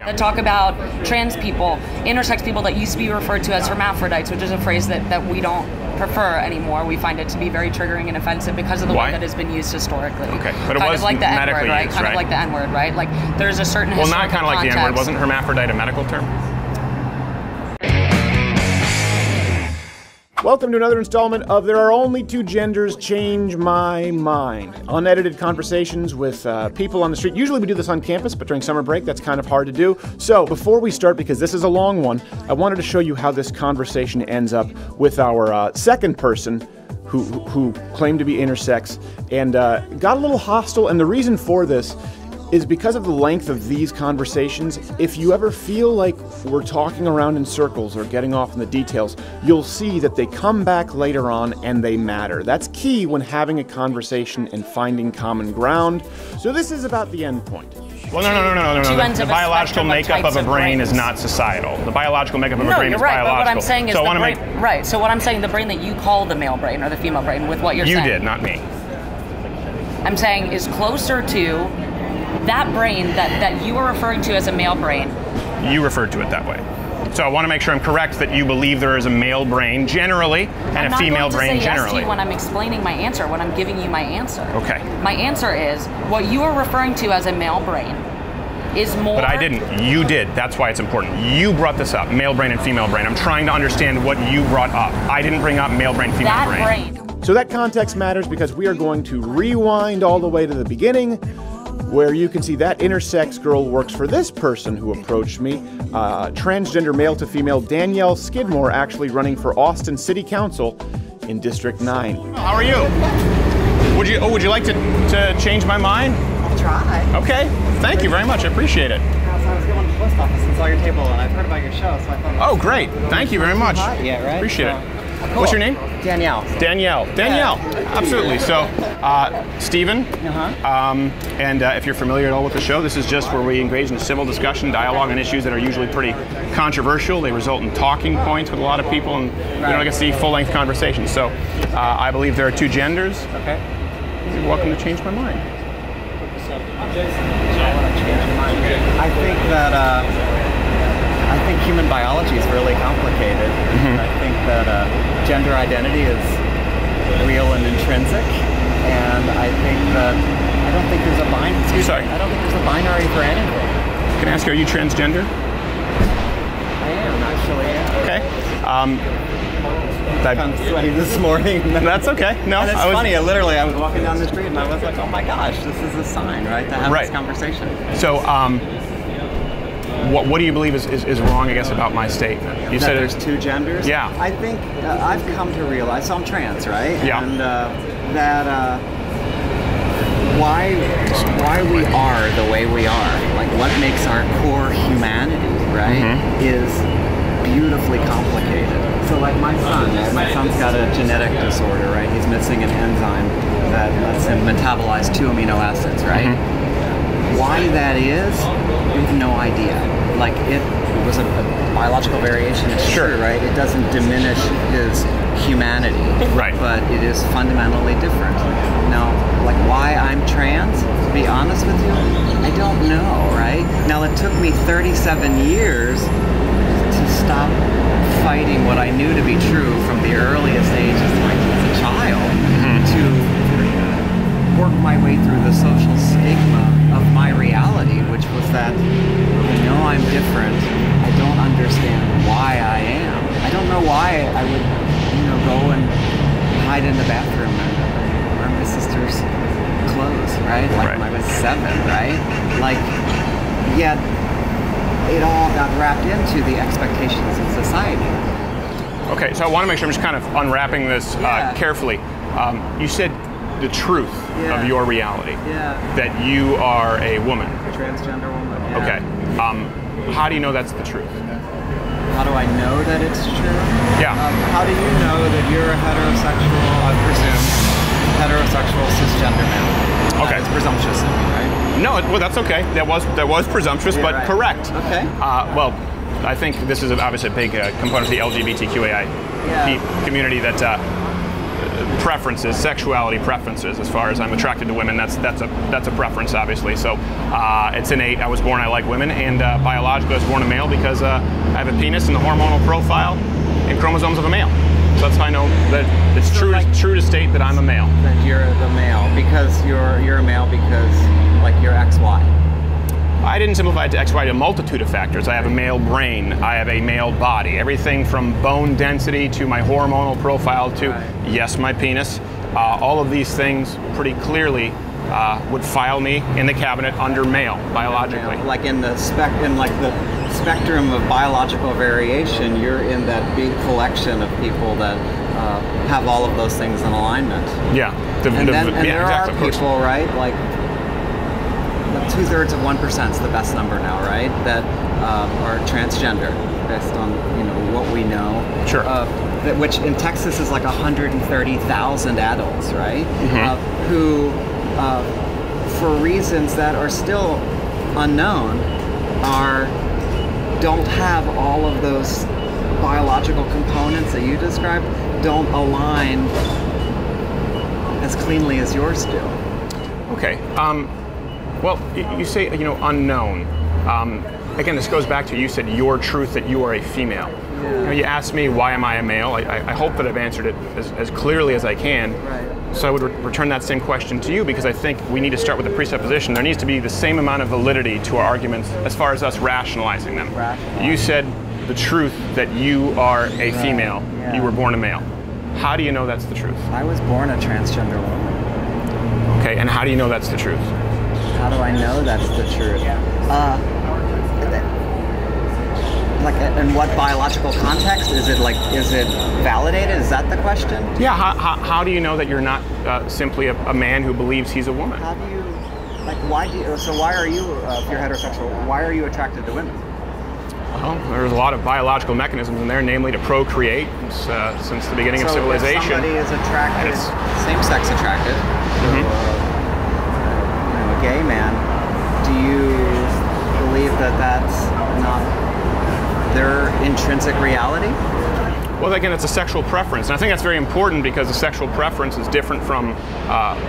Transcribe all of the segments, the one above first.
That talk about trans people, intersex people that used to be referred to as hermaphrodites, which is a phrase that we don't prefer anymore. We find it to be very triggering and offensive because of the way that it's been used historically. Okay, but it kind was of like the N-word, right? Used, kind of like the N-word, right? Like there's a certain well, not kind of like the N-word. Wasn't hermaphrodite a medical term? Welcome to another installment of There Are Only Two Genders, Change My Mind. Unedited conversations with people on the street. Usually we do this on campus, but during summer break, that's kind of hard to do. So before we start, because this is a long one, I wanted to show you how this conversation ends up with our second person who claimed to be intersex and got a little hostile. And the reason for this is because of the length of these conversations. If you ever feel like we're talking around in circles or getting off in the details, you'll see that they come back later on and they matter. That's key when having a conversation and finding common ground. So this is about the end point. Well, no. The biological makeup of a brain is not societal. The biological makeup of a brain is biological. But what I'm saying is right. So what I'm saying, the brain that you call the male brain or the female brain, with what you're saying. You did, not me. I'm saying is closer to that brain that you are referring to as a male brain. You referred to it that way. So I want to make sure I'm correct that you believe there is a male brain generally and a female brain generally. I'm not going to say yes to you when I'm explaining my answer, when I'm giving you my answer. Okay. My answer is what you are referring to as a male brain is more... But I didn't. You did. That's why it's important. You brought this up, male brain and female brain. I'm trying to understand what you brought up. I didn't bring up male brain, female brain. So that context matters because we are going to rewind all the way to the beginning, where you can see that intersex girl works for this person who approached me, transgender male to female Danielle Skidmore, actually running for Austin City Council in District 9. How are you? Would you like to change my mind? I'll try. Okay, thank you very much, I appreciate it. I was going to the post office and saw your table and I've heard about your show, so I thought... Oh, great, thank you very much. Yeah, right? Appreciate it. Cool. What's your name? Danielle. Danielle, absolutely. So, Stephen, and if you're familiar at all with the show, this is just where we engage in civil discussion, dialogue on issues that are usually pretty controversial. They result in talking points with a lot of people, and you don't get to see full-length conversations. So, I believe there are two genders. Okay. You're welcome to change my mind. I think human biology is really complicated. I think that gender identity is real and intrinsic, and I don't think there's a binary. I don't think there's a binary for anything. Can I ask you, are you transgender? I am, actually. Yeah. Okay. I'm sweaty this morning. That's okay. No, and it's funny. I was walking down the street and I was like, oh my gosh, this is a sign, right, to have this conversation. So, what do you believe is wrong, I guess, about my statement? You said there's two genders? Yeah. I think I've come to realize, so I'm trans, right? Yeah. And why we are the way we are, like what makes our core humanity, right, is beautifully complicated. So like my son's got a genetic disorder, right? He's missing an enzyme that lets him metabolize 2 amino acids, right? Why that is, we have no idea. Like it was a biological variation, it's true, right? It doesn't diminish his humanity, right? But it is fundamentally different. Now, like why I'm trans, to be honest with you, I don't know, right? Now it took me 37 years to stop fighting what I knew to be true from the earliest ages, like as a child, to work my way through the social stigma of my reality, which was that I know I'm different. I don't understand why I am. I don't know why I would, go and hide in the bathroom and wear my sister's clothes, right? Like when I was 7, right? Like, yet it all got wrapped into the expectations of society. Okay, so I want to make sure I'm just kind of unwrapping this carefully. You said the truth of your reality, that you are a woman. A transgender woman, Okay. How do you know that's the truth? How do I know that it's true? Yeah. How do you know that you're a heterosexual, I presume, heterosexual cisgender man? Okay. It's presumptuous, right? No, well, that's okay. That was presumptuous, but correct. Okay. Well, I think this is obviously a big component of the LGBTQAI community that preferences, sexuality preferences. As far as I'm attracted to women, that's a preference, obviously. So it's innate. I was born, I like women, and biologically I was born a male because I have a penis and the hormonal profile and chromosomes of a male. So that's how I know that it's true to state that I'm a male. That you're the male because you're a male because like you're XY. I didn't simplify it to XY to a multitude of factors. I have a male brain, I have a male body, everything from bone density to my hormonal profile to, yes, my penis. All of these things pretty clearly would file me in the cabinet under male, biologically. Like in the spectrum of biological variation, you're in that big collection of people that have all of those things in alignment. Yeah. There are people, right, like 2/3 of 1% is the best number now, right? That are transgender, based on what we know. Sure. Which in Texas is like 130,000 adults, right? Mm-hmm. Who, for reasons that are still unknown, don't have all of those biological components that you described, don't align as cleanly as yours do. Okay. Well, you say, unknown. Again, this goes back to, you said your truth that you are a female. Yeah. You asked me, why am I a male? I hope that I've answered it as clearly as I can. Right. So I would return that same question to you, because I think we need to start with the presupposition. There needs to be the same amount of validity to our arguments as far as us rationalizing them. You said the truth that you are a female. Yeah. You were born a male. How do you know that's the truth? I was born a transgender woman. Okay, and how do you know that's the truth? How do I know that's the truth? Like, in what biological context? Is it validated? Is that the question? Yeah, how do you know that you're not simply a man who believes he's a woman? How do you, why are you, if you're heterosexual, why are you attracted to women? Well, there's a lot of biological mechanisms in there, namely to procreate since the beginning of civilization. If somebody is attracted, same-sex attracted, to a gay man, do you believe that that's not their intrinsic reality? Well, again, it's a sexual preference, and I think that's very important because the sexual preference is different from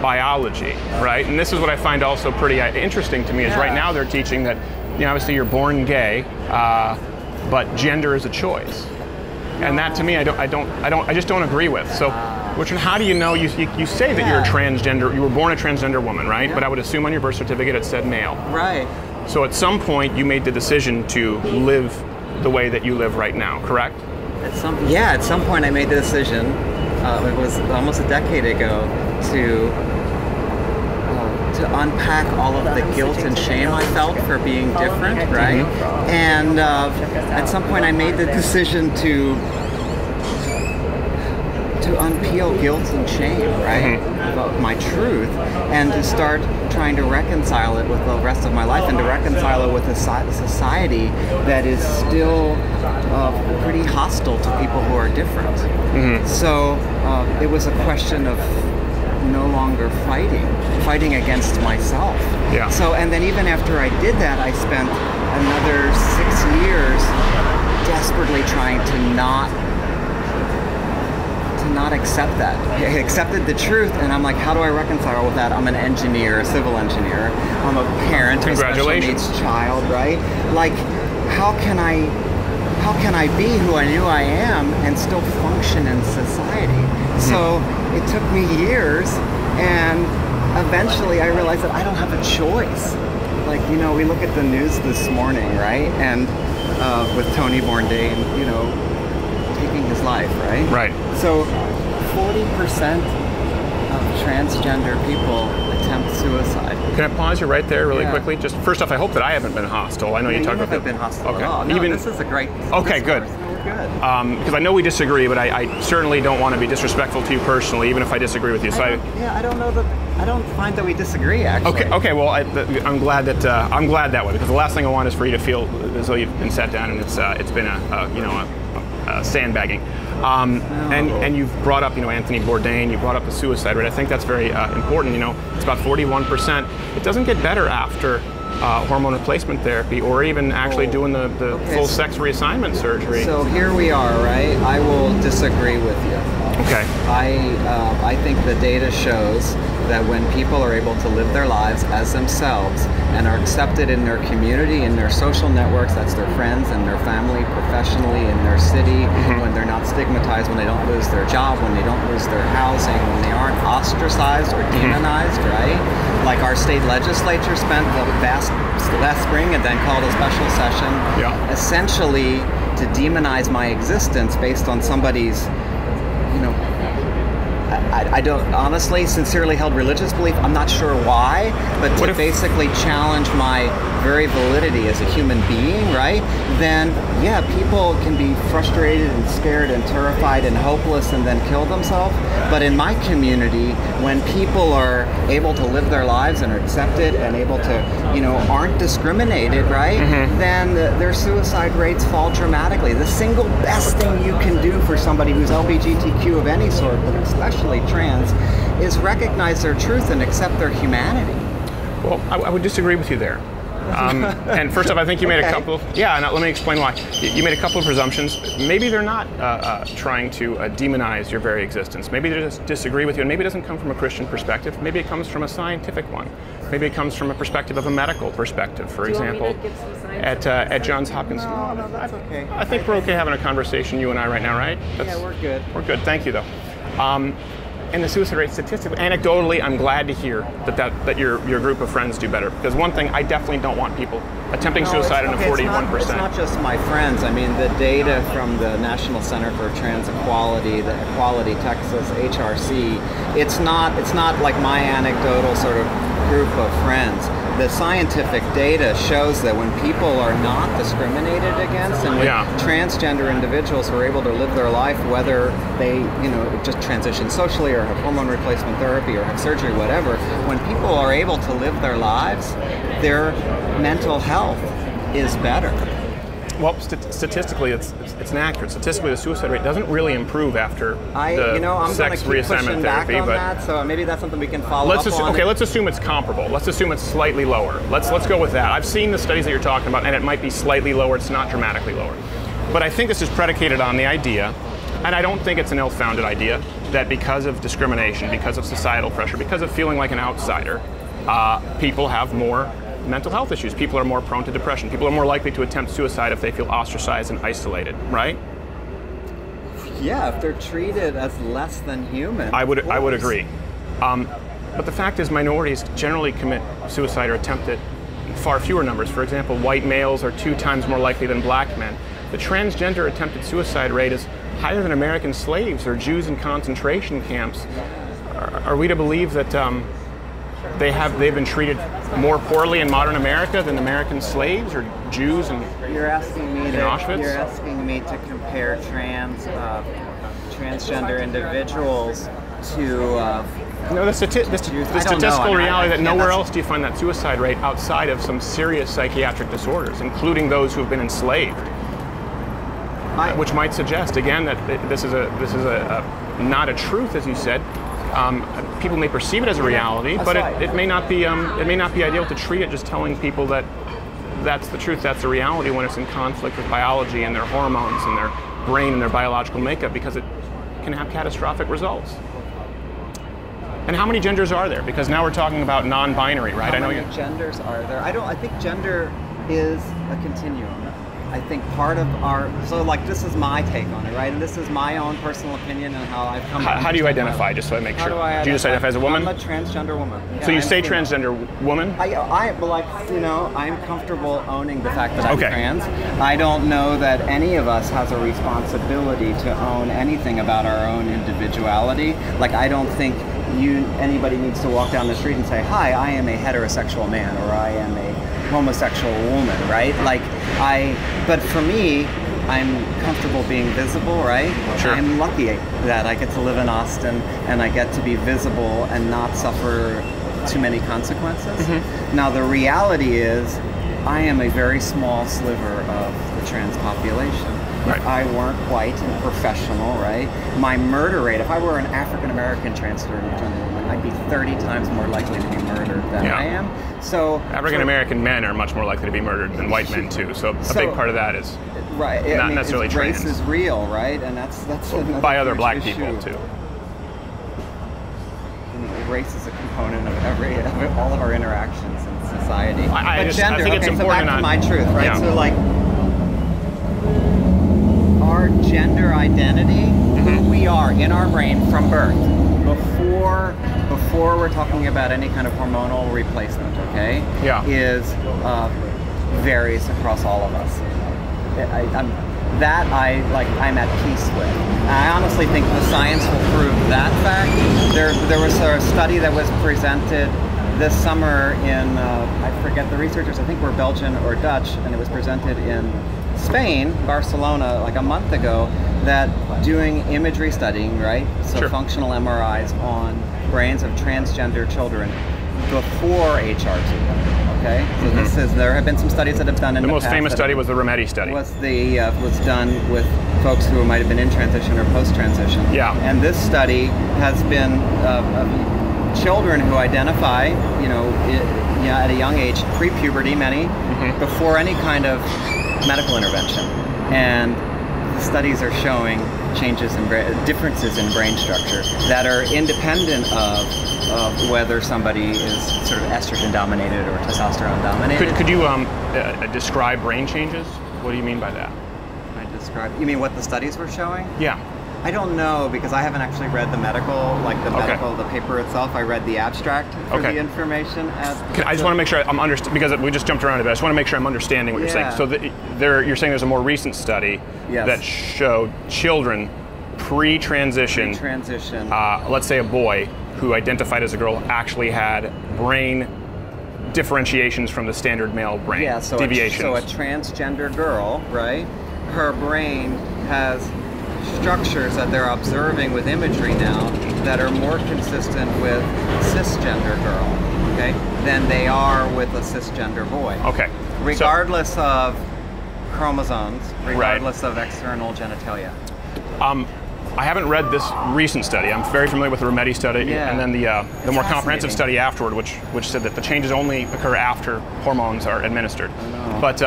biology, right? And this is what I find also pretty interesting to me is right now they're teaching that, obviously you're born gay, but gender is a choice, and that to me I just don't agree with. So, Richard, how do you know? You say that you're a transgender. You were born a transgender woman, right? But I would assume on your birth certificate it said male. Right. So at some point you made the decision to live the way that you live right now, correct? At some point I made the decision, it was almost a decade ago, to unpack all of the guilt and shame I felt for being different, right? And at some point I made the decision to unpeel guilt and shame, right, about my truth, and to start trying to reconcile it with the rest of my life, and to reconcile it with a society that is still pretty hostile to people who are different. So it was a question of no longer fighting against myself. Yeah. So, and then even after I did that, I spent another 6 years desperately trying to not accept that. I accepted the truth, and I'm like, how do I reconcile with that? I'm an engineer, a civil engineer. I'm a parent of a special needs child, right? Like, how can I be who I knew I am and still function in society? So it took me years, and eventually I realized that I don't have a choice. Like, we look at the news this morning, right? And with Tony Bourdain, taking his life, right? Right. So 40% of transgender people attempt suicide. Can I pause you right there really quickly? Just first off, I hope that I haven't been hostile. I know you talked about haven't been hostile at all. No, this is a great Okay, good. We're good. Because I know we disagree, but I certainly don't want to be disrespectful to you personally, even if I disagree with you. So I don't find that we disagree, actually. Okay. Well, I'm glad that way, because the last thing I want is for you to feel as though you've been sat down and it's been a sandbagging. And you've brought up, Anthony Bourdain. You brought up the suicide rate. I think that's very important. It's about 41%. It doesn't get better after hormone replacement therapy, or even actually doing the full sex reassignment surgery. So here we are, right? I will disagree with you. Okay. I think the data shows that when people are able to live their lives as themselves and are accepted in their community, in their social networks, that's their friends and their family, professionally, in their city, when they're not stigmatized, when they don't lose their job, when they don't lose their housing, when they aren't ostracized or demonized, right? Like our state legislature spent the last spring and then called a special session essentially to demonize my existence based on somebody's, I don't honestly, sincerely held religious belief. I'm not sure why, but to basically challenge my very validity as a human being, right? Then, yeah, people can be frustrated and scared and terrified and hopeless and then kill themselves. But in my community, when people are able to live their lives and are accepted and able to, aren't discriminated, right? Then their suicide rates fall dramatically. The single best thing you can do for somebody who's LGBTQ of any sort, but especially trans, is recognize their truth and accept their humanity. Well, I would disagree with you there. And first off, I think you made a couple. Yeah, and let me explain why. You made a couple of presumptions. Maybe they're not trying to demonize your very existence. Maybe they just disagree with you, and maybe it doesn't come from a Christian perspective. Maybe it comes from a scientific one. Maybe it comes from a perspective of a medical perspective. For example, at Johns Hopkins. No, that's okay. I think we're okay having a conversation, you and I, right now, right? Yeah, we're good. We're good. Thank you, though. And the suicide rate statistically, anecdotally, I'm glad to hear that your group of friends do better. Because one thing, I definitely don't want people attempting suicide in a 41%. It's not just my friends. I mean, the data from the National Center for Trans Equality, the Equality Texas, HRC, it's not like my anecdotal sort of group of friends. The scientific data shows that when people are not discriminated against and when transgender individuals are able to live their life, whether they, just transition socially or have hormone replacement therapy or have surgery, whatever, when people are able to live their lives, their mental health is better. Well, statistically, it's inaccurate. Statistically, the suicide rate doesn't really improve after I'm sex reassignment therapy. Back on that, so maybe that's something we can follow up on. Okay, let's assume it's comparable. Let's assume it's slightly lower. Let's go with that. I've seen the studies that you're talking about, and it might be slightly lower. It's not dramatically lower. But I think this is predicated on the idea, and I don't think it's an ill-founded idea, that because of discrimination, because of societal pressure, because of feeling like an outsider, people have more mental health issues. People are more prone to depression. People are more likely to attempt suicide if they feel ostracized and isolated, right? Yeah, if they're treated as less than human. I would agree. But the fact is, minorities generally commit suicide or attempt it in far fewer numbers. For example, white males are 2 times more likely than black men. The transgender attempted suicide rate is higher than American slaves or Jews in concentration camps. Are we to believe that they've been treated more poorly in modern America than American slaves or Jews in Auschwitz? You're asking me to compare transgender individuals to the statistical reality that nowhere else do you find that suicide rate outside of some serious psychiatric disorders, including those who have been enslaved. Which might suggest again that this is not a truth, as you said. People may perceive it as a reality, but it may not be ideal to treat it just telling people that that's the truth, that's the reality, when it's in conflict with biology and their hormones and their brain and their biological makeup, because it can have catastrophic results. And how many genders are there? Because now we're talking about non-binary, right? How many genders are there? I think gender is a continuum. I think part of this is my take on it, right? And this is my own personal opinion and how I've come. How do you identify, just so I make sure? Do you just identify as a woman? I'm a transgender woman. So you say transgender woman? I'm comfortable owning the fact that I'm trans. I don't know that any of us has a responsibility to own anything about our own individuality. Like, I don't think anybody needs to walk down the street and say, "Hi, I am a heterosexual man," or "I am a homosexual woman," right? But for me, I'm comfortable being visible, right? Sure. I'm lucky that I get to live in Austin and I get to be visible and not suffer too many consequences. Mm-hmm. Now, the reality is, I am a very small sliver of the trans population. Right. I weren't white and professional, right? My murder rate, if I were an African-American transgender woman, I'd be 30 times more likely to be murdered than I am. So African-American men are much more likely to be murdered than white men too. So a big part of that is not necessarily trans. Race is real, right? And that's by other black issue. people too. Race is a component of all of our interactions in society. I But gender, think it's okay, so important back to to my truth, right? Yeah. So like our gender identity, who we are in our brain from birth, before we're talking about any kind of hormonal replacement, okay? Yeah. Is varies across all of us. I'm at peace with. I honestly think the science will prove that fact. There was a study that was presented this summer in, I forget the researchers, I think were Belgian or Dutch, and it was presented in Spain, Barcelona, like a month ago, that doing imagery studying, right? So Sure. functional MRIs on brains of transgender children before HRT. Okay, so there have been some studies that have done in the most past famous that study was the Rometty study. was done with folks who might have been in transition or post-transition. Yeah. And this study has been children who identify, at a young age, pre-puberty, many, before any kind of medical intervention, and the studies are showing changes in differences in brain structure that are independent of whether somebody is sort of estrogen dominated or testosterone dominated. Could you describe brain changes? What do you mean by that? You mean what the studies were showing? Yeah. I don't know, because I haven't actually read the the paper itself. I read the abstract for the information. I just want to make sure I'm understanding, because we just jumped around a bit. I just want to make sure I'm understanding what you're saying. So you're saying there's a more recent study that showed children pre-transition, let's say a boy who identified as a girl actually had brain differentiations from the standard male brain, deviations. So a transgender girl, right? Her brain has structures that they're observing with imagery now that are more consistent with cisgender girl, okay, than they are with a cisgender boy. Okay. Regardless of chromosomes, regardless of external genitalia. I haven't read this recent study. I'm very familiar with the Rometty study, and then the more comprehensive study afterward, which said that the changes only occur after hormones are administered. But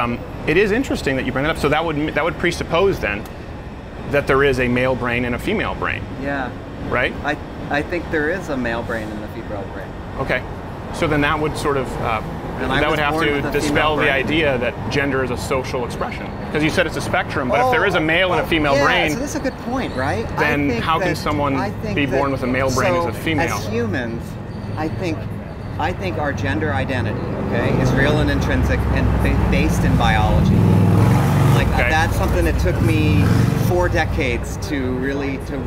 it is interesting that you bring that up. So that would presuppose then that there is a male brain and a female brain. Yeah. Right? I think there is a male brain and a female brain. Okay. So then that would sort of that would have to dispel the idea that gender is a social expression, because you said it's a spectrum. But if there is a male and a female brain, so that's a good point, right? Then how can someone be born with a male brain as a female? As humans, I think our gender identity, okay, is real and intrinsic and based in biology. That's something that took me 4 decades to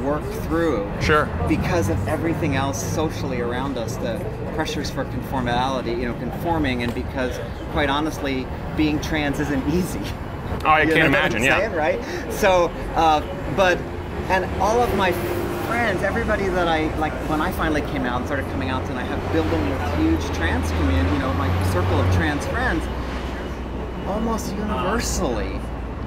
work through. Sure. Because of everything else socially around us, the pressures for conformity, conforming, and because, quite honestly, being trans isn't easy. Oh, I can't imagine. Yeah. Right. So, and all of my friends, everybody that when I finally came out and started coming out, and I have building this huge trans community, my circle of trans friends, almost universally,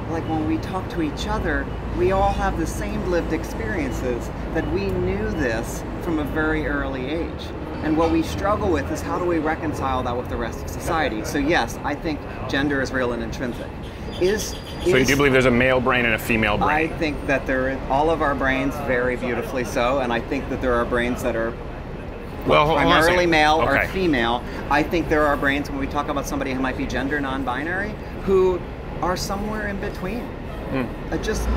when we talk to each other, we all have the same lived experiences, that we knew this from a very early age. And what we struggle with is, how do we reconcile that with the rest of society? So yes, I think gender is real and intrinsic. So you do believe there's a male brain and a female brain? I think that all of our brains very beautifully so, and I think that there are brains that are primarily male or female. I think there are brains, when we talk about somebody who might be gender non-binary, who are somewhere in between.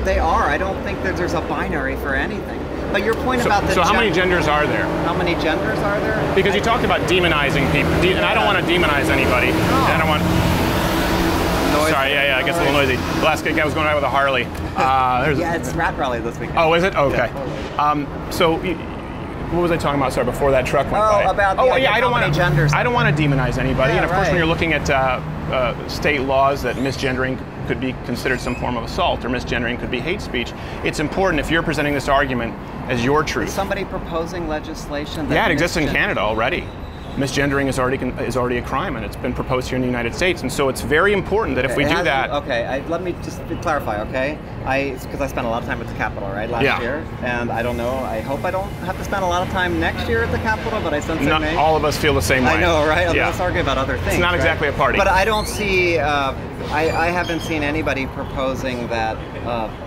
They are. I don't think that there's a binary for anything. But your point about the how many genders are there? How many genders are there? Because you talked about demonizing people, and I don't want to demonize anybody. No. And I don't want. Noisy. Sorry, it gets a little noisy. The last guy was going out with a Harley. It's Rat Rally this weekend. Oh, is it? Okay. What was I talking about? Sorry, before that truck went by. I don't want genders. I don't want to demonize anybody, and of course, when you're looking at state laws that misgendering could be considered some form of assault, or misgendering could be hate speech, it's important, if you're presenting this argument as your truth. Is somebody proposing legislation? It exists in Canada already. misgendering is already a crime, and it's been proposed here in the United States. And so it's very important that if we do that. Okay, let me just clarify. Okay, because I spent a lot of time at the Capitol last year, and I don't know. I hope I don't have to spend a lot of time next year at the Capitol, but I sense Not I may. all of us feel the same way. I know, right? Yeah. Let's argue about other things. It's not exactly a party. But I don't see. I haven't seen anybody proposing that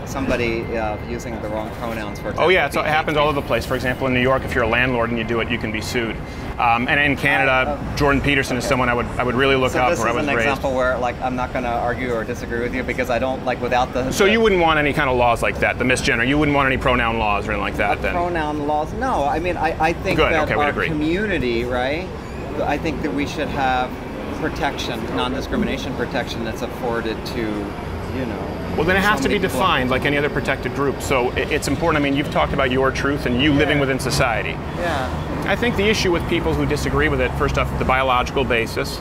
somebody using the wrong pronouns for. Oh yeah, it happens all over the place. For example, in New York, if you're a landlord and you do it, you can be sued. And in Canada, Jordan Peterson is someone I would really look up. This where I was is an raised. example where I'm not going to argue or disagree with you because I don't without the. So you wouldn't want any kind of laws like that, the misgender. You wouldn't want any pronoun laws or anything like that, then. Pronoun laws? No, I mean I think Good. that Okay, we our agree. community, right? I think that we should have protection, non-discrimination protection that's afforded to, Well, then it has so to be many people. defined like any other protected group. So it's important. I mean, you've talked about your truth and you living within society. Yeah. I think the issue with people who disagree with it, first off, the biological basis,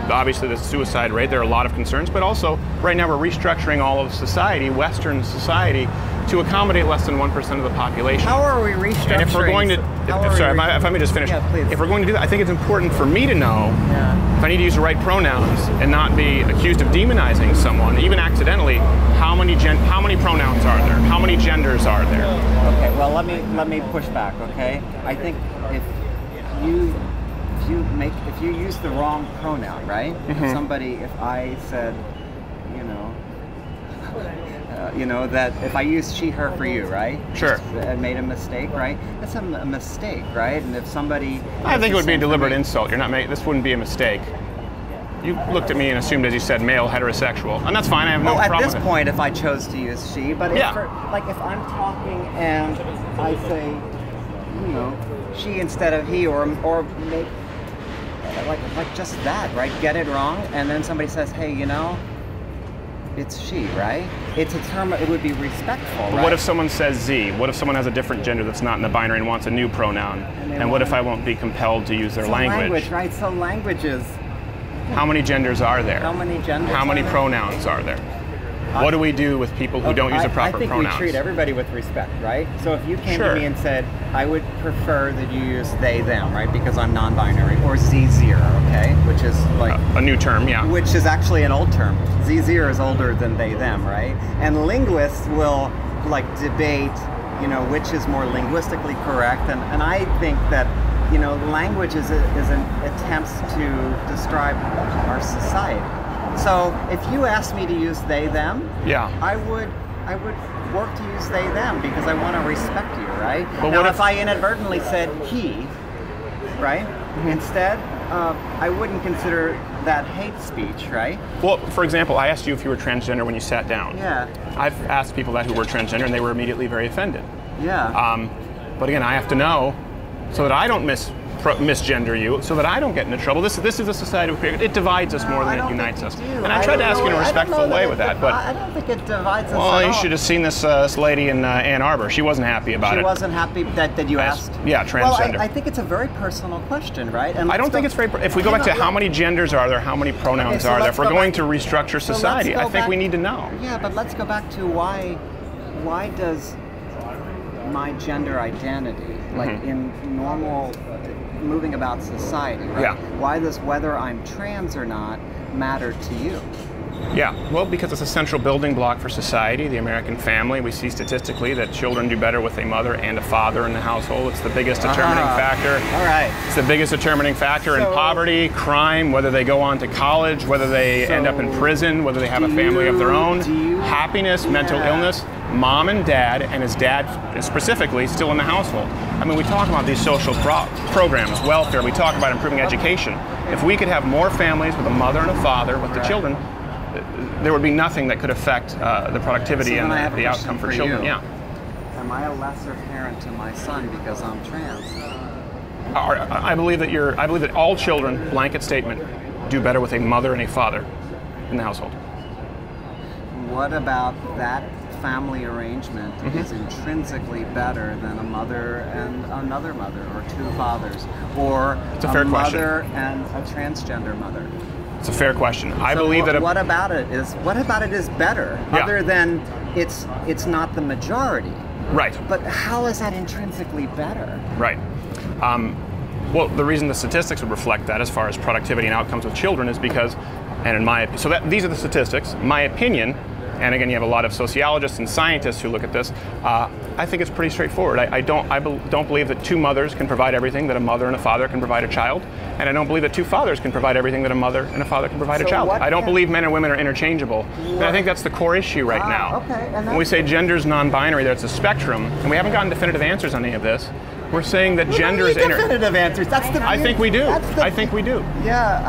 obviously the suicide rate, there are a lot of concerns, but also right now we're restructuring all of society, Western society, to accommodate less than 1% of the population. How are we restructuring? And if we're going to, if I may just finish, Yeah, please. if we're going to do that, I think it's important for me to know Yeah. if I need to use the right pronouns and not be accused of demonizing someone, even accidentally. How many pronouns are there? How many genders are there? Okay. Well, let me push back. Okay. I think if you use the wrong pronoun, right? If I said, that if I use she, her for you, right? Sure. And made a mistake, right? That's a mistake, right? And if somebody... I think it would be a deliberate insult. You're not making. This wouldn't be a mistake. You looked at me and assumed, as you said, male, heterosexual, and that's fine. I have no problem at this with it. point, if I chose to use she, but if I'm talking and I say, she instead of he, or make like just that, right? Get it wrong, and then somebody says, hey, it's she, right? It's a term. It would be respectful, right? What if someone says Z? What if someone has a different gender that's not in the binary and wants a new pronoun? And what if I won't be compelled to use their language? Right? So languages. How many genders are there? How many genders? How many are there? pronouns are there? What do we do with people who don't use the proper pronouns? I think we treat everybody with respect, right? So if you came Sure. to me and said, I would prefer that you use they, them, right? Because I'm non-binary, or Z0, okay? Which is like... a new term, yeah. Which is actually an old term. Z0 is older than they, them, right? And linguists will debate, which is more linguistically correct. And I think that, language is an attempt to describe our society. So if you asked me to use they, them, I would work to use they, them because I want to respect you, right? But now, what if I inadvertently said he, right, instead, I wouldn't consider that hate speech, right? Well, for example, I asked you if you were transgender when you sat down. Yeah. I've asked people that who were transgender, and they were immediately very offended. Yeah. But again, I have to know so that I don't misgender you, so that I don't get into trouble. This is a society we created. It divides us more than it unites us. And I tried to ask you in a respectful way with that, but I don't think it divides us at well, you all. should have seen this lady in Ann Arbor. She wasn't happy about it. She wasn't happy that you asked? Yeah, transgender. Well, I think it's a very personal question, right? And I don't think it's very. If we go back to how many genders are there, how many pronouns are there, if we're going to restructure society, I think we need to know. Yeah, but let's go back to why does my gender identity, in normal moving about society, right? Yeah. Why does whether I'm trans or not matter to you? Yeah, well, because it's a central building block for society, the American family. We see statistically that children do better with a mother and a father in the household. It's the biggest determining factor. All right. It's the biggest determining factor in poverty, crime, whether they go on to college, whether they end up in prison, whether they have a family of their own, happiness, mental illness. Mom and dad, and his dad specifically, still in the household. I mean, we talk about these social programs, welfare, we talk about improving education. If we could have more families with a mother and a father with the children, there would be nothing that could affect the productivity and the outcome for children. You. Yeah. Am I a lesser parent to my son because I'm trans? I believe that all children, blanket statement, do better with a mother and a father in the household. What about that family arrangement is intrinsically better than a mother and another mother, or two fathers, or a mother and a transgender mother? It's a fair question. I believe that. What about it is better, other than it's not the majority? Right. But how is that intrinsically better? Right. Well, the reason the statistics would reflect that as far as productivity and outcomes with children is because, and in my, so that these are the statistics, my opinion, and again, you have a lot of sociologists and scientists who look at this. I think it's pretty straightforward. I don't believe that two mothers can provide everything that a mother and a father can provide a child, and I don't believe that two fathers can provide everything that a mother and a father can provide a child. I don't believe men and women are interchangeable, and I think that's the core issue right now. Okay, and when we say gender's non-binary, that's a spectrum, and we haven't gotten definitive answers on any of this. We're saying that gender is definitive answers. That's the. I think we do. I think we do. Yeah,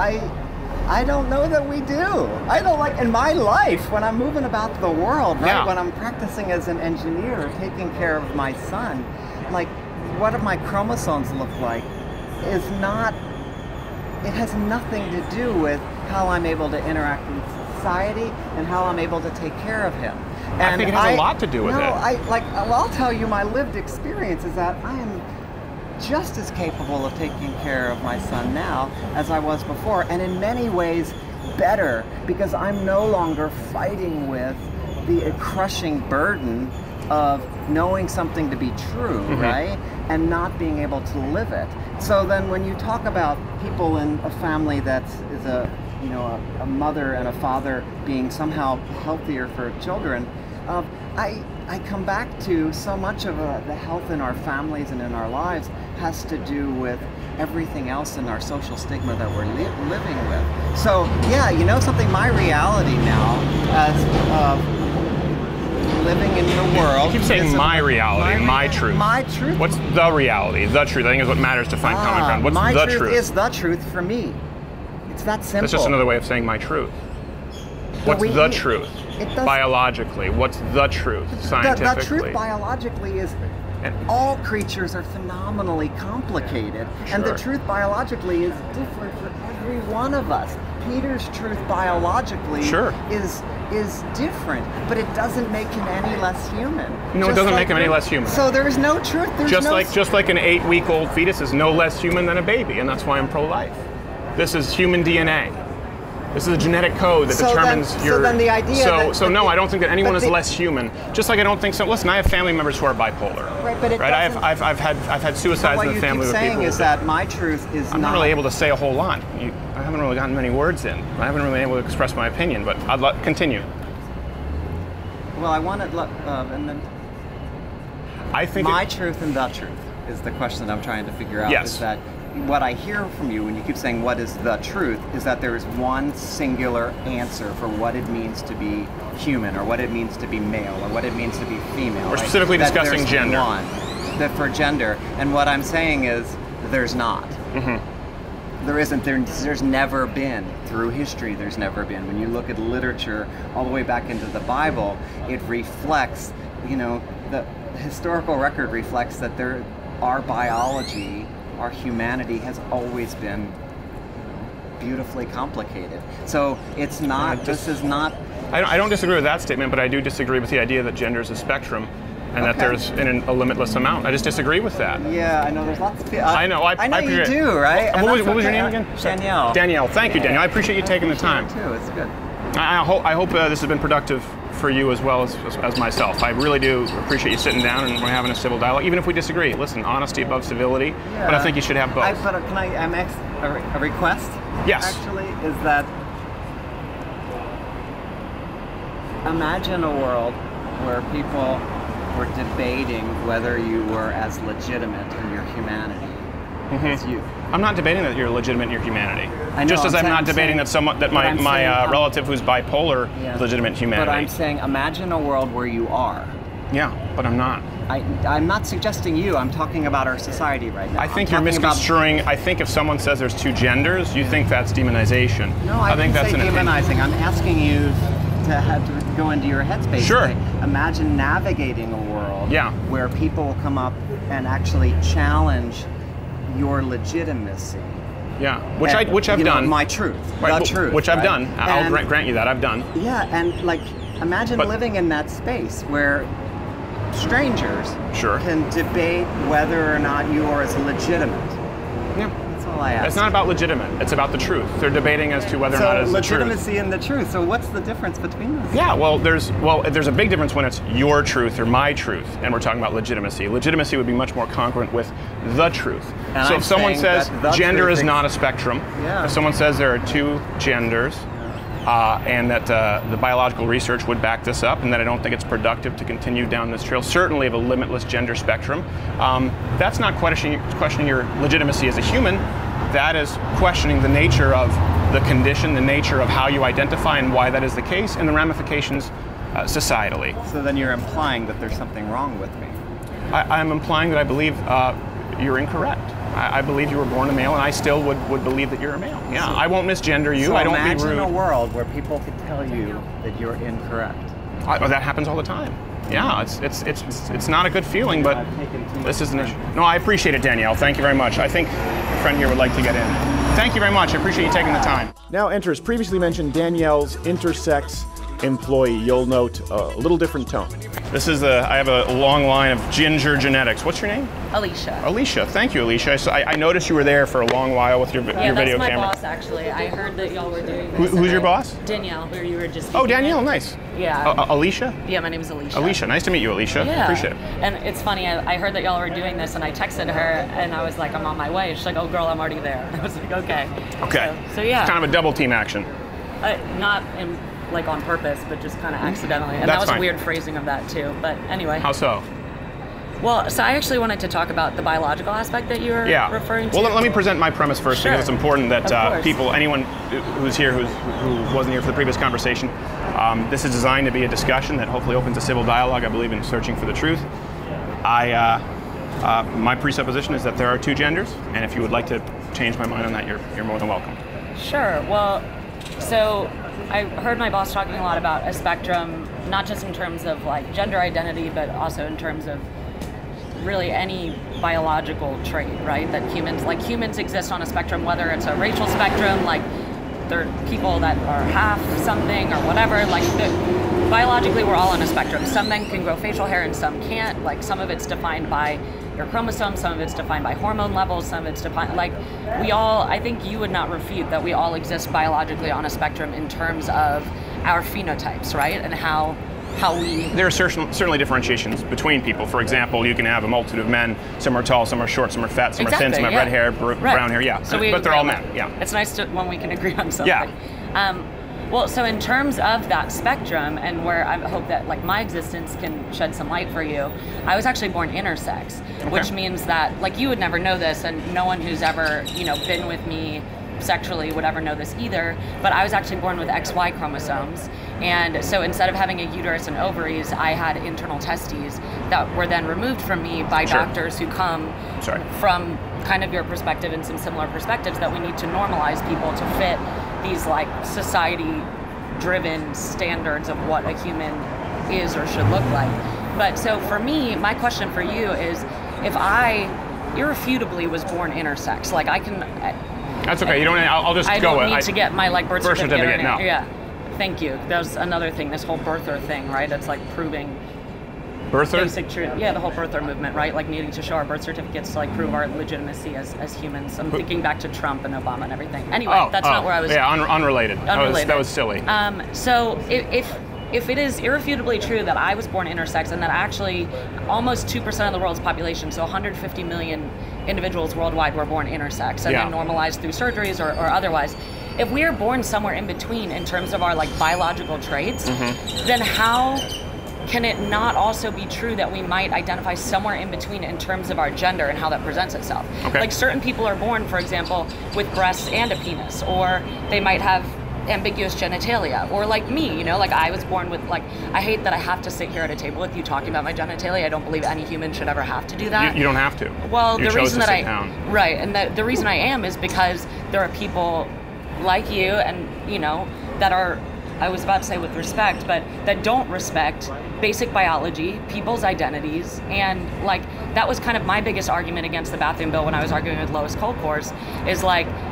I don't know that we do. I don't like in my life when I'm moving about the world, right? Yeah. When I'm practicing as an engineer, taking care of my son, like what do my chromosomes look like is not. It has nothing to do with how I'm able to interact in society and how I'm able to take care of him. And I think it has a lot to do with it. I'll tell you my lived experience is that I am just as capable of taking care of my son now as I was before, and in many ways better, because I'm no longer fighting with the crushing burden of knowing something to be true, right? And not being able to live it. So then when you talk about people in a family that is a mother and a father being somehow healthier for children, I come back to so much of the health in our families and in our lives has to do with everything else in our social stigma that we're living with. So yeah, you know something, my reality now as living in your world. You keep saying my reality, my truth. My truth. What's the reality? The truth, I think, is what matters to find common ground. What's my the truth? truth? Is the truth for me. It's that simple. That's just another way of saying my truth. What's the truth? Biologically, what's the truth scientifically? The truth biologically is all creatures are phenomenally complicated, and the truth biologically is different for every one of us. Peter's truth biologically is different, but it doesn't make him any less human. No, it doesn't make him any less human. So there's no truth. There's just like an 8-week-old fetus is no less human than a baby, and that's why I'm pro-life. This is human DNA. This is a genetic code that determines your. So then the idea. No, I don't think that anyone is less human. Just like I don't think so. Listen, I have family members who are bipolar. Right, but I've had suicides in the family with people. What you keep saying is that my truth is I'm not really able to say a whole lot. I haven't really gotten many words in. I haven't really been able to express my opinion, but I'd continue. Well, I want to, and then. I think my truth and the truth is the question that I'm trying to figure out. Yes. Is that what I hear from you when you keep saying what is the truth is that there is one singular answer for what it means to be human, or what it means to be male, or what it means to be female. We're specifically discussing gender. That for gender, and what I'm saying is there's not. There isn't. There's never been through history. There's never been. When you look at literature all the way back into the Bible, it reflects. The historical record reflects that our biology, our humanity has always been beautifully complicated. So it's not. This is not. I don't disagree with that statement, but I do disagree with the idea that gender is a spectrum, and that there's a limitless amount. I just disagree with that. Yeah, I know. There's lots of people. I know. I know you do, right? What was your name again? Danielle. Danielle. Thank you, Danielle. I appreciate you taking the time. Too. It's good. I hope this has been productive for you as well as myself. I really do appreciate you sitting down and we're having a civil dialogue, even if we disagree. Listen, honesty above civility, but I think you should have both. Can I make a request? Yes. Actually, is that imagine a world where people were debating whether you were as legitimate in your humanity as you. I'm not debating that you're legitimate in your humanity. I know, just as I'm not debating that my relative who's bipolar is legitimate in humanity. But I'm saying, imagine a world where you are. Yeah, but I'm not. I'm not suggesting you. I'm talking about our society right now. I think you're misconstruing. I think if someone says there's two genders, you think that's demonization. No, I think that's demonizing. I'm asking you to have to go into your headspace. Sure. Imagine navigating a world where people come up and actually challenge your legitimacy. Yeah, which I've done. My truth, right, the truth. Which I've done. I'll grant you that I've done. Yeah, and imagine living in that space where strangers can debate whether or not you are as legitimate. Yeah. That's all. all I ask. It's not about legitimate. It's about the truth. They're debating as to whether or not it's the truth. Legitimacy and the truth. So what's the difference between those? Yeah, well, there's a big difference when it's your truth or my truth, and we're talking about legitimacy. Legitimacy would be much more congruent with the truth. And so I'm if someone saying says that gender is not a spectrum, if someone says there are two genders, and that the biological research would back this up, and that I don't think it's productive to continue down this trail, certainly of a limitless gender spectrum, that's not questioning your legitimacy as a human. That is questioning the nature of the condition, the nature of how you identify and why that is the case, and the ramifications societally. So then you're implying that there's something wrong with me. I'm implying that I believe you're incorrect. I believe you were born a male, and I still would believe that you're a male. Yeah, I won't misgender you. So I don't be rude. imagine a world where people could tell you that you're incorrect. That happens all the time. Yeah, it's not a good feeling, but this is an issue. No, I appreciate it, Danielle. Thank you very much. I think a friend here would like to get in. Thank you very much. I appreciate you taking the time. Now enters previously mentioned Danielle's intersex employee. You'll note a little different tone. This is I have a long line of ginger genetics. What's your name? Alicia. Alicia. Thank you, Alicia. I noticed you were there for a long while with your video camera. Yeah, that's my boss, actually. I heard that y'all were doing this. Who's your boss? Danielle, who you were just Oh, Danielle, with. nice. Yeah. Alicia? Yeah, my name is Alicia. Alicia, nice to meet you, Alicia. Yeah. Appreciate it. And it's funny, I heard that y'all were doing this, and I texted her, and I was like, I'm on my way. She's like, oh, girl, I'm already there. And I was like, okay. Okay. So yeah. It's kind of a double team action. Not on purpose, but just kind of accidentally. And that was fine. a weird phrasing of that, too. But anyway. How so? Well, so I actually wanted to talk about the biological aspect that you were referring to. Well, let me present my premise first, Sure. because it's important that Of course. anyone who's here who wasn't here for the previous conversation, this is designed to be a discussion that hopefully opens a civil dialogue. I believe in searching for the truth. My presupposition is that there are two genders, and if you would like to change my mind on that, you're more than welcome. Sure. Well, so I heard my boss talking a lot about a spectrum, not just in terms of like gender identity, but also in terms of really any biological trait, right? That humans exist on a spectrum, whether it's a racial spectrum, like there are people that are half something or whatever, biologically we're all on a spectrum. Some men can grow facial hair and some can't. Like some of it's defined by your chromosomes, some of it's defined by hormone levels, some of it's defined, I think you would not refute that we all exist biologically on a spectrum in terms of our phenotypes, right? And how we... There are certainly differentiations between people. For example, you can have a multitude of men. Some are tall, some are short, some are fat, some are thin, some have red hair, brown hair, yeah. So but they're all men, yeah. It's nice when we can agree on something. Yeah. Well, so in terms of that spectrum, and where I hope that my existence can shed some light for you, I was actually born intersex, which means that you would never know this, and no one who's ever been with me sexually would ever know this either, but I was actually born with XY chromosomes, and so instead of having a uterus and ovaries, I had internal testes that were then removed from me by doctors who come from kind of your perspective and some similar perspectives, that we need to normalize people to fit these society-driven standards of what a human is or should look like. But so for me, my question for you is, if I irrefutably was born intersex, I can... That's okay. You don't. I'll just I go. don't need to get my birth certificate. No. Yeah. Thank you. That was another thing. This whole birther thing, right? It's proving. Birther? Basic truth. Yeah, the whole birther movement, right? Needing to show our birth certificates to prove our legitimacy as humans. I'm thinking back to Trump and Obama and everything. Anyway, that's not where I was. Yeah, unrelated. Unrelated. That was silly. So if it is irrefutably true that I was born intersex and that actually almost 2% of the world's population, so 150 million individuals worldwide, were born intersex and then normalized through surgeries or otherwise, if we are born somewhere in between in terms of our biological traits, then how can it not also be true that we might identify somewhere in between in terms of our gender and how that presents itself? Okay. Certain people are born, for example, with breasts and a penis, or they might have ambiguous genitalia, or me, I was born with I hate that I have to sit here at a table with you talking about my genitalia. I don't believe any human should ever have to do that. You don't have to. Well, you the reason that right, and the reason I am is because there are people like you and that are, I was about to say with respect, but that don't respect basic biology, people's identities, and that was kind of my biggest argument against the bathroom bill when I was arguing with Lois Kolkhorst, is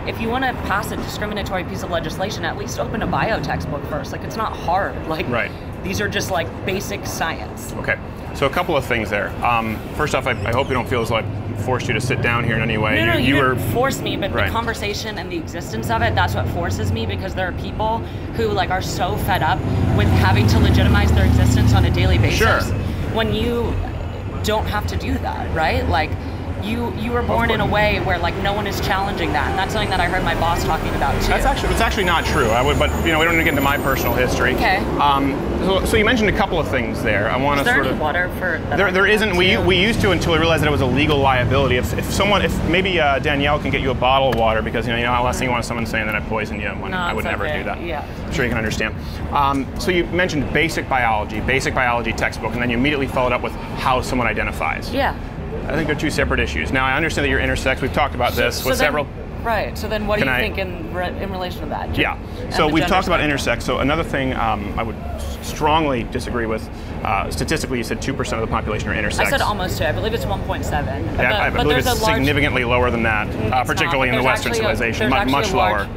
if you want to pass a discriminatory piece of legislation, at least open a bio textbook first. It's not hard. Right. These are just basic science. Okay. So a couple of things there. First off, I hope you don't feel as forced you to sit down here in any way. No, you were didn't force me, but right. the conversation and the existence of it, that's what forces me, because there are people who like are so fed up with having to legitimize their existence on a daily basis. Sure. When you don't have to do that, right? Like, you were born in a way where like no one is challenging that, and that's something that I heard my boss talking about too. It's actually not true. But we don't need to get into my personal history. Okay. So you mentioned a couple of things there. I want to sort of. Is there any water for? There isn't. We used to until we realized that it was a legal liability. If maybe Danielle can get you a bottle of water, because the last thing you want is someone saying that I poisoned you. When I would never do that. Yeah. I'm sure you can understand. So you mentioned basic biology textbook, and then you immediately followed up with how someone identifies. Yeah. I think they're two separate issues. Now, I understand that you're intersex. We've talked about this with several. Right. So then what do you think in relation to that? Yeah. So we've talked about intersex. So another thing I would strongly disagree with, statistically you said 2% of the population are intersex. I said almost 2. I believe it's 1.7. Yeah, I believe it's significantly lower than that, particularly in the Western civilization, much lower.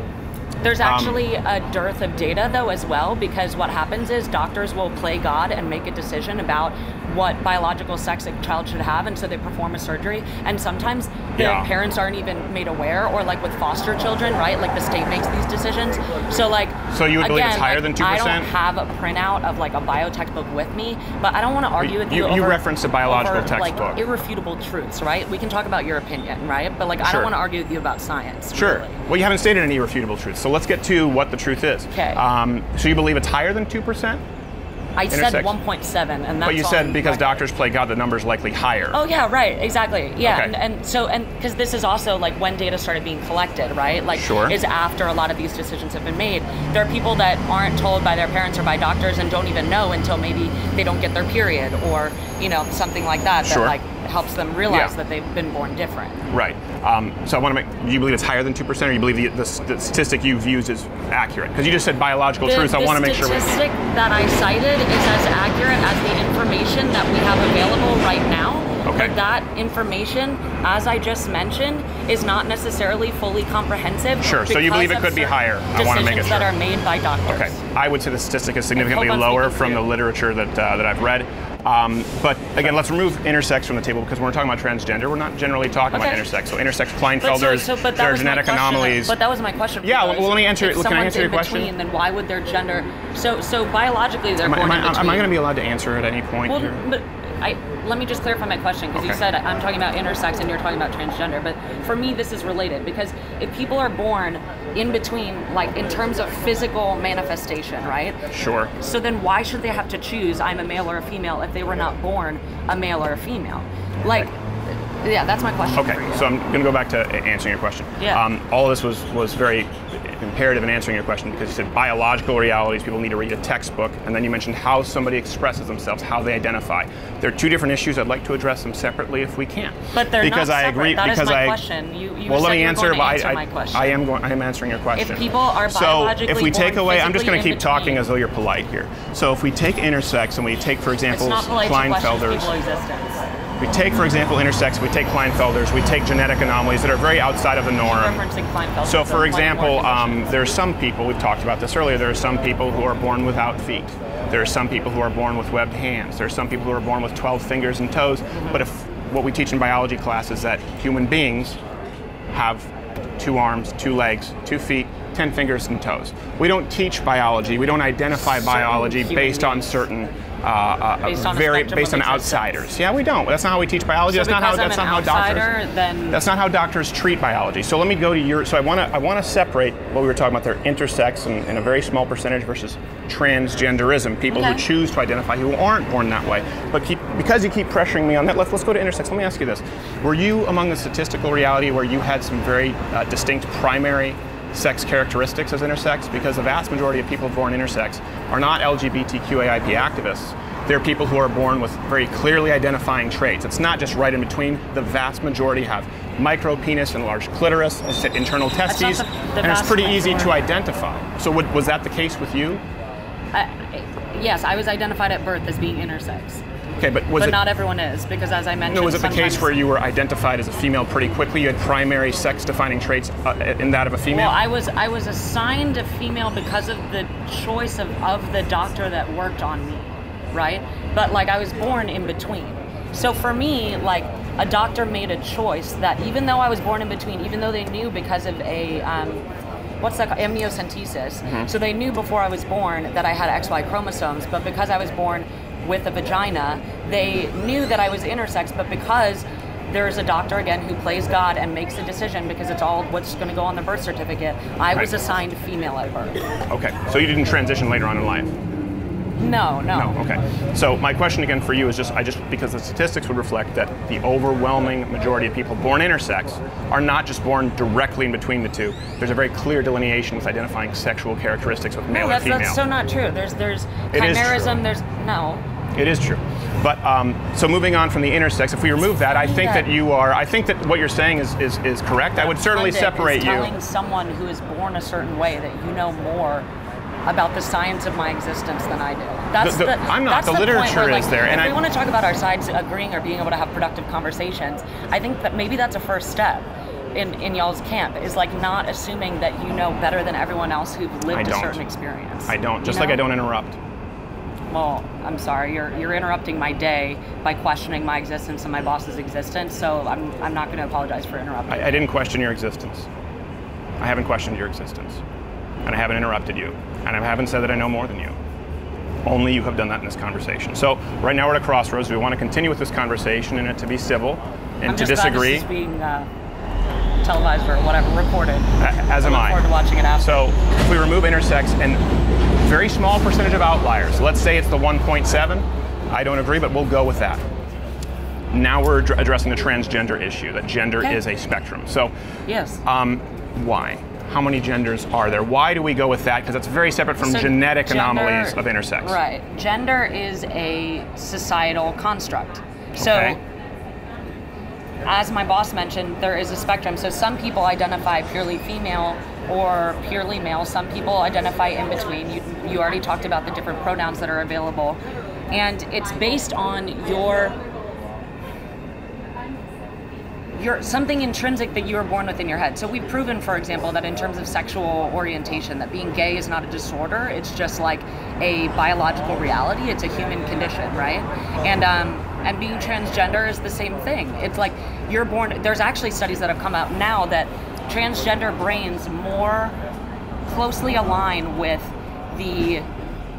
There's actually a dearth of data, though, as well, because what happens is doctors will play God and make a decision about what biological sex a child should have, and so they perform a surgery, and sometimes the parents aren't even made aware, or like with foster children, right? Like the state makes these decisions. So you would believe it's higher than 2%? I don't have a printout of like a bio textbook with me, but I don't want to argue with you over, you referenced a biological textbook. Like irrefutable truths, right? We can talk about your opinion, right? But like I don't want to argue with you about science. Sure. Really. Well, you haven't stated any irrefutable truths, so let's get to what the truth is. Okay. So you believe it's higher than 2%? I said 1.7, and that's But you said because doctors play God, the number's likely higher. Oh yeah, right, exactly. Yeah, okay. and because this is also like when data started being collected, right? Like is after a lot of these decisions have been made. There are people that aren't told by their parents or by doctors and don't even know until maybe they don't get their period, or something like that that like helps them realize that they've been born different. Right. So I want to do you believe it's higher than 2%, or you believe the statistic you've used is accurate? Because you just said biological truth. I want to make sure. The statistic that I cited is as accurate as the information that we have available right now. Okay. But that information, as I just mentioned, is not necessarily fully comprehensive. Sure. So you believe it could be higher. I want to make it sure. That are made by doctors. Okay. I would say the statistic is significantly lower from the literature that I've read. But again, let's remove intersex from the table, because when we're talking about transgender, we're not generally talking about intersex. So intersex Klinefelters, there are genetic anomalies. But that was my question. Yeah, well, let me answer. Can I answer your question? question? Then why would their gender? So biologically, they're born in between. Am I going to be allowed to answer at any point here? But let me just clarify my question, because you said I'm talking about intersex and you're talking about transgender. But for me, this is related, because if people are born in between, like in terms of physical manifestation, right? Sure. So then why should they have to choose I'm a male or a female if they were not born a male or a female? Like, yeah, that's my question. Okay, for you. so I'm going to go back to answering your question. Yeah. All of this was very imperative in answering your question, because you said biological realities, people need to read a textbook, and then you mentioned how somebody expresses themselves, how they identify. There are two different issues. I'd like to address them separately if we can. But they're because not I separate. agree. That because is my question. You well, let me answer my question. I am answering your question. If people are biologically so if we take born away, I'm just going to keep between, talking as though you're polite here. So if we take intersex and we take, for example, Klinefelters. We take, for example, intersex, we take Klinefelters, we take genetic anomalies that are very outside of the norm. So, for example, there are some people, we've talked about this earlier, there are some people who are born without feet. There are some people who are born with webbed hands. There are some people who are born with 12 fingers and toes. But if what we teach in biology class is that human beings have 2 arms, 2 legs, 2 feet, 10 fingers and toes. We don't teach biology. We don't identify biology based on certain based on outsiders. Yeah, we don't. That's not how we teach biology. So That's not how doctors treat biology. So let me go to your. So I want to separate what we were talking about there: intersex and a very small percentage versus transgenderism. People who choose to identify who aren't born that way. But because you keep pressuring me on that, let's go to intersex. Let me ask you this: were you among the statistical reality where you had some very distinct primary sex characteristics as intersex? Because the vast majority of people born intersex are not LGBTQAIP activists. They're people who are born with very clearly identifying traits. It's not just right in between. The vast majority have micro penis and large clitoris, internal testes, and it's pretty easy to identify. So was that the case with you? Yes, I was identified at birth as being intersex. Okay, but not everyone is, because as I mentioned, no, was it the case where you were identified as a female pretty quickly? You had primary sex-defining traits in that of a female? Well, I was assigned a female because of the choice of the doctor that worked on me, right? But like I was born in between. So for me, like a doctor made a choice that even though I was born in between, even though they knew because of a what's that called? Amniocentesis. So they knew before I was born that I had XY chromosomes, but because I was born with a vagina, they knew that I was intersex, but because there's a doctor, again, who plays God and makes a decision because it's all what's going to go on the birth certificate, I was assigned female at birth. Okay, so you didn't transition later on in life? No. Okay. So my question again for you is just because the statistics would reflect that the overwhelming majority of people born intersex are not just born directly in between the two. There's a very clear delineation with identifying sexual characteristics with male and female. That's so not true. There's chimerism. There's no. It is true. But so moving on from the intersex, if we remove that, I think that what you're saying is correct. I would certainly separate you. Telling someone who is born a certain way that you know more about the science of my existence than I do. I'm not. The literature where, is there. If we want to talk about our sides agreeing or being able to have productive conversations, I think that maybe that's a first step in y'all's camp, is like not assuming that you know better than everyone else who've lived a certain experience. I don't. Just like I don't interrupt. Well, I'm sorry, you're interrupting my day by questioning my existence and my boss's existence, so I'm not going to apologize for interrupting. I didn't question your existence. I haven't questioned your existence. And I haven't interrupted you. And I haven't said that I know more than you. Only you have done that in this conversation. So right now we're at a crossroads. We want to continue with this conversation and it to be civil and to disagree. I'm just glad this is being televised or whatever, recorded. As am I. I look forward to watching it after. So if we remove intersex and very small percentage of outliers, let's say it's the 1.7, I don't agree, but we'll go with that. Now we're addressing the transgender issue, that gender is a spectrum. So yes. Why? How many genders are there? Why do we go with that? Because it's very separate from genetic anomalies of intersex. Right. Gender is a societal construct. So, as my boss mentioned, there is a spectrum. So some people identify purely female or purely male. Some people identify in between. You already talked about the different pronouns that are available. And it's based on your something intrinsic that you were born with in your head. So we've proven, for example, that in terms of sexual orientation, that being gay is not a disorder. It's just like a biological reality. It's a human condition, right? And being transgender is the same thing. It's like you're born. There's actually studies that have come out now that transgender brains more closely align with the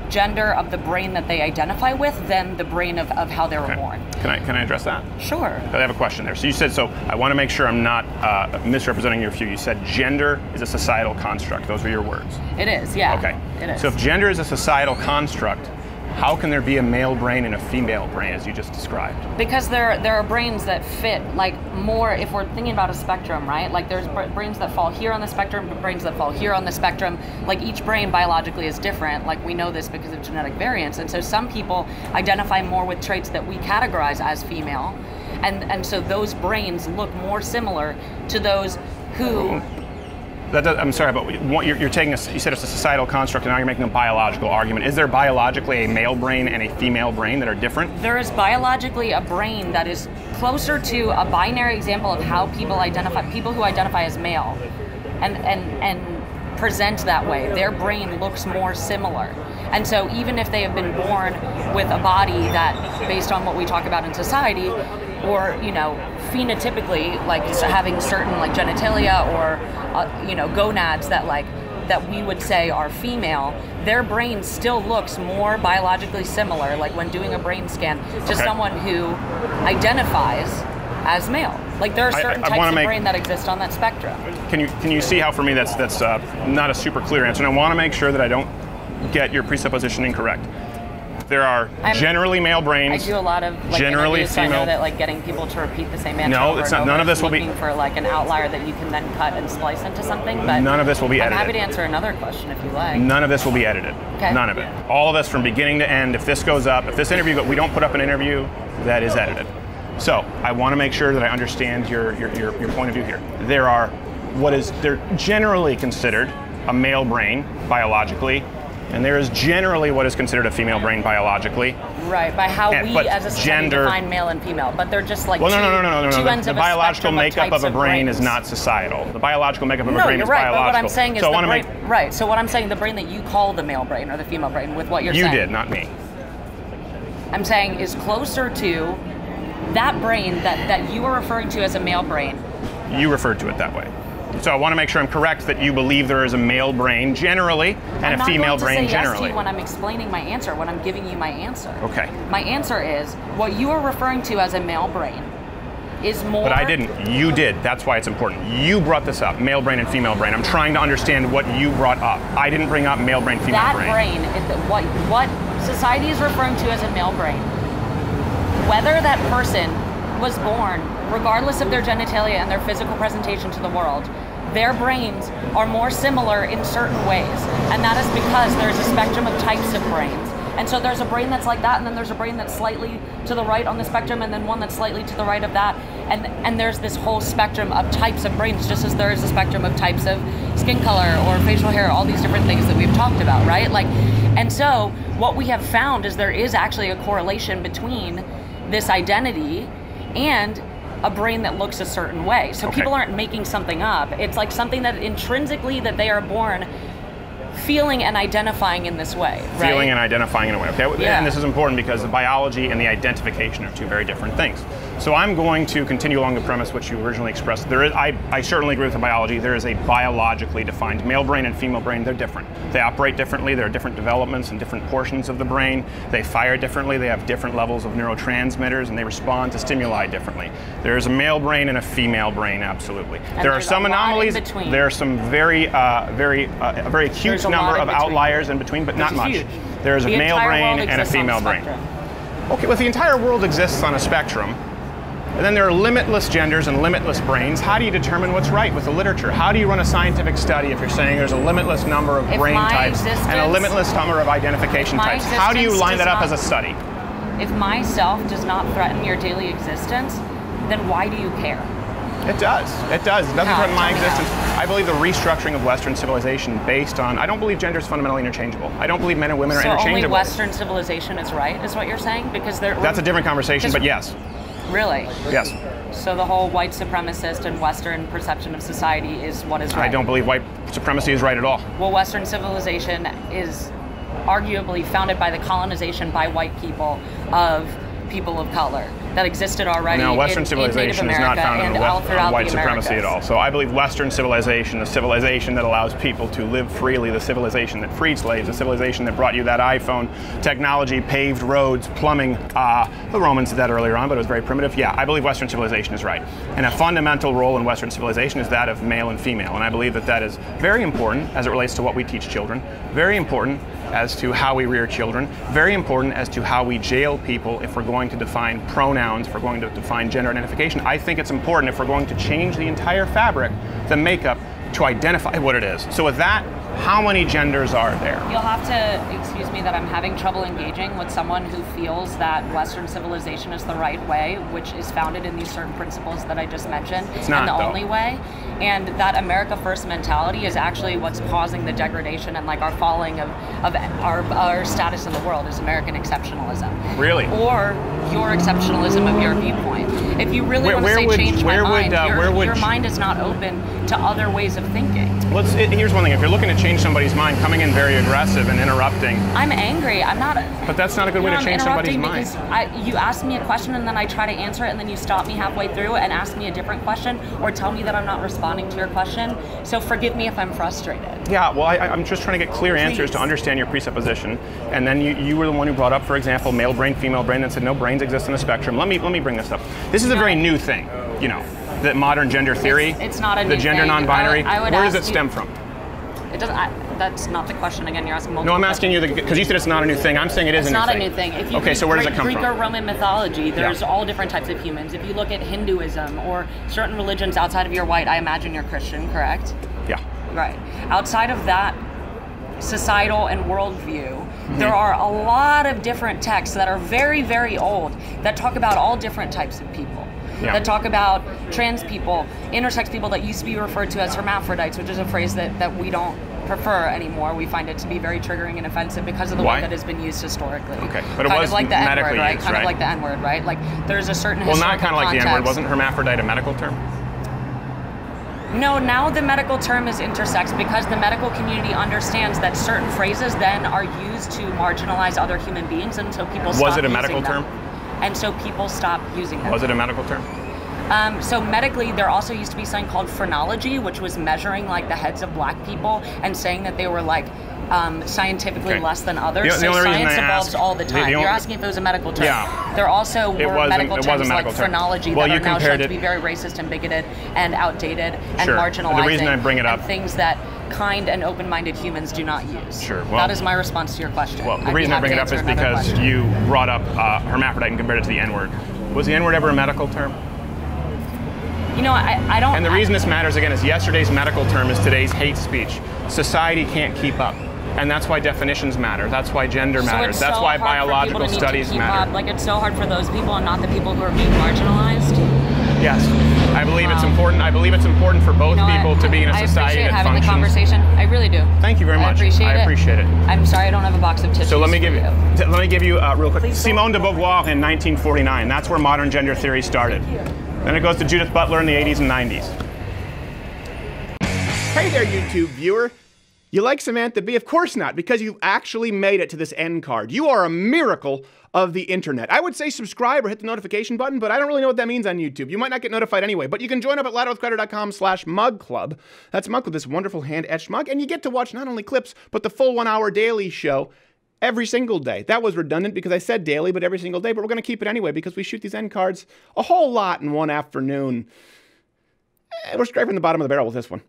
gender of the brain that they identify with than the brain of how they were born. Can I address that? Sure. I have a question there. So you said, I want to make sure I'm not misrepresenting your view. You said gender is a societal construct. Those were your words. It is, yeah. Okay. It is. So if gender is a societal construct, how can there be a male brain and a female brain, as you just described? Because there are brains that fit, like, more, if we're thinking about a spectrum, right? Like, there's brains that fall here on the spectrum, brains that fall here on the spectrum. Like, each brain biologically is different. Like, we know this because of genetic variance. And so some people identify more with traits that we categorize as female. And so those brains look more similar to those who... I'm sorry, but you're taking you said it's a societal construct, and now you're making a biological argument. Is there biologically a male brain and a female brain that are different? There is biologically a brain that is closer to a binary example of how people who identify as male and present that way. Their brain looks more similar. And so even if they have been born with a body that, based on what we talk about in society, or, phenotypically, like having certain like genitalia or, gonads that we would say are female, their brain still looks more biologically similar, like when doing a brain scan, to someone who identifies as male. Like there are certain types of brain that exist on that spectrum. Can you see how for me that's not a super clear answer? And I want to make sure that I don't get your presupposition incorrect. There are generally male brains. I do a lot of generally interviews, female. So I know that like getting people to repeat the same answer. No, it's not. None of this will be looking for like an outlier that you can then cut and splice into something. But none of this will be edited. I'm happy to answer another question if you like. None of this will be edited. Okay. None of it. All of this from beginning to end. If this goes up, if this interview we don't put up an interview that is edited. So I want to make sure that I understand your point of view here. They're generally considered a male brain biologically. And there is generally what is considered a female brain biologically. Right, by how we as a society define male and female, but they're just like two ends of a spectrum. The biological makeup of a brain brains. is not societal. The biological makeup of a brain is right, biological. But what I'm saying is right. So what I'm saying, the brain that you call the male brain or the female brain, with what you're saying. You did, not me. I'm saying is closer to that brain that you are referring to as a male brain. You referred to it that way. So I want to make sure I'm correct that you believe there is a male brain generally and a female brain generally. I'm not going to say yes to you when I'm explaining my answer, when I'm giving you my answer. Okay. My answer is, what you are referring to as a male brain is more... But I didn't. You did. That's why it's important. You brought this up, male brain and female brain. I'm trying to understand what you brought up. I didn't bring up male brain, female brain. That brain, what society is referring to as a male brain, whether that person was born, regardless of their genitalia and their physical presentation to the world, their brains are more similar in certain ways. And that is because there's a spectrum of types of brains. And so there's a brain that's like that, and then there's a brain that's slightly to the right on the spectrum, and then one that's slightly to the right of that. And there's this whole spectrum of types of brains, just as there is a spectrum of types of skin color or facial hair, all these different things that we've talked about, right? And so what we have found is there is actually a correlation between this identity and a brain that looks a certain way. So people aren't making something up. It's like something that intrinsically that they are born feeling and identifying in this way, right? Feeling and identifying in a way, okay? Yeah. And this is important because the biology and the identification are two very different things. So I'm going to continue along the premise which you originally expressed. I certainly agree with the biology. There is a biologically defined male brain and female brain. They're different. They operate differently. There are different developments and different portions of the brain. They fire differently. They have different levels of neurotransmitters, and they respond to stimuli differently. There is a male brain and a female brain, absolutely. And there are some anomalies. There are some very acute number of outliers in between, but not much. Huge. There is a male brain and a female brain. Okay, well, the entire world exists on a spectrum. And then there are limitless genders and limitless brains. How do you determine what's right with the literature? How do you run a scientific study if you're saying there's a limitless number of brain types and a limitless number of identification types? How do you line that up as a study? If myself does not threaten your daily existence, then why do you care? It does. It does. It doesn't threaten my existence. I believe the restructuring of Western civilization based on, I don't believe gender is fundamentally interchangeable. I don't believe men and women are interchangeable. So only Western civilization is right, is what you're saying? Because that's a different conversation, but yes. Really? Yes. So the whole white supremacist and Western perception of society is what is right? I don't believe white supremacy is right at all. Well, Western civilization is arguably founded by the colonization by white people of people of color that existed already. No, Western civilization is not founded on white supremacy at all. So I believe Western civilization, the civilization that allows people to live freely, the civilization that freed slaves, the civilization that brought you that iPhone technology, paved roads, plumbing. The Romans did that earlier on, but it was very primitive. Yeah, I believe Western civilization is right. And a fundamental role in Western civilization is that of male and female. And I believe that that is very important as it relates to what we teach children, very important as to how we rear children, very important as to how we jail people if we're going to define pronouns, if we're going to define gender identification. I think it's important if we're going to change the entire fabric, the makeup, to identify what it is. So with that, how many genders are there? You'll have to excuse me that I'm having trouble engaging with someone who feels that Western civilization is the right way, which is founded in these certain principles that I just mentioned. It's not, and the only way. And that America First mentality is actually what's causing the degradation and like our falling of our status in the world is American exceptionalism. Really? Or your exceptionalism of your viewpoint. If you really want to say change my mind, your mind is not open to other ways of thinking. Here's one thing. If you're looking to change somebody's mind, coming in very aggressive and interrupting. I'm angry. I'm not. But that's not a good way to change somebody's mind. Because you ask me a question and then I try to answer it and then you stop me halfway through and ask me a different question or tell me that I'm not responding to your question. So forgive me if I'm frustrated. Yeah, well, I'm just trying to get clear answers to understand your presupposition. And then you were the one who brought up, for example, male brain, female brain, and said no brains exist in a spectrum. Let me bring this up. This is a very new thing, you know, the modern gender theory. It's not a new thing. The gender non-binary. Where does it stem from? It doesn't. That's not the question. Again, you're asking multiple. No, I'm asking you because you said it's not a new thing. I'm saying it is a new thing. It's not a new thing. If you okay, so where does it come from? Greek or from? Roman mythology, there's all different types of humans. If you look at Hinduism or certain religions outside of your white, I imagine you're Christian, correct? Yeah. Right. Outside of that societal and worldview, there are a lot of different texts that are very, very old that talk about all different types of people. Yeah. That talk about trans people, intersex people that used to be referred to as hermaphrodites, which is a phrase that we don't prefer anymore. We find it to be very triggering and offensive because of the way that it's been used historically. Okay, but it kind was of like the N-word, right? Used, kind of like the N-word, right? Like there's a certain well, historical not kind of like context. the N-word. Wasn't hermaphrodite a medical term? No, now the medical term is intersex because the medical community understands that certain phrases then are used to marginalize other human beings until people stop Was it a using medical them. term? and so people stop using them. Was it a medical term? So medically, there also used to be something called phrenology, which was measuring like the heads of black people and saying that they were like scientifically less than others. The only reason science I evolves asked, all the time. You're asking if it was a medical term. Yeah. There also were medical terms like term. phrenology Well, that you are now shown compared to it- be very racist and bigoted and outdated and Sure. marginalizing. The reason I bring it up- and things that kind and open-minded humans do not use. Sure. Well, that is my response to your question. Well, the I'd be reason I happy bring it to up is answer another because question. you brought up hermaphrodite and compared it to the N-word. Was the N-word ever a medical term? You know, I don't. And the reason this matters, again, is yesterday's medical term is today's hate speech. Society can't keep up. And that's why definitions matter. That's why gender matters. it's That's so why hard for people biological to need to studies keep matter. up. Like, it's so hard for those people and not the people who are being marginalized. Yes. I believe it's important. I believe it's important for both You know people what? to be in a society I appreciate that having functions. the conversation. I really do. Thank you very much. I appreciate it. it. I'm sorry I don't have a box of tissues. So let me give for you real quick. Please don't. Simone de Beauvoir in 1949. That's where modern gender theory started. Then it goes to Judith Butler in the 80s and 90s. Hey there, YouTube viewer. You like Samantha Bee? Of course not, because you've actually made it to this end card. You are a miracle of the internet. I would say subscribe or hit the notification button, but I don't really know what that means on YouTube. You might not get notified anyway, but you can join up at louderwithcrowder.com/mug-club. That's Mug Club, this wonderful hand-etched mug, and you get to watch not only clips, but the full 1-hour daily show every single day. That was redundant because I said daily, but every single day, but we're going to keep it anyway because we shoot these end cards a whole lot in one afternoon. We're scraping the bottom of the barrel with this one.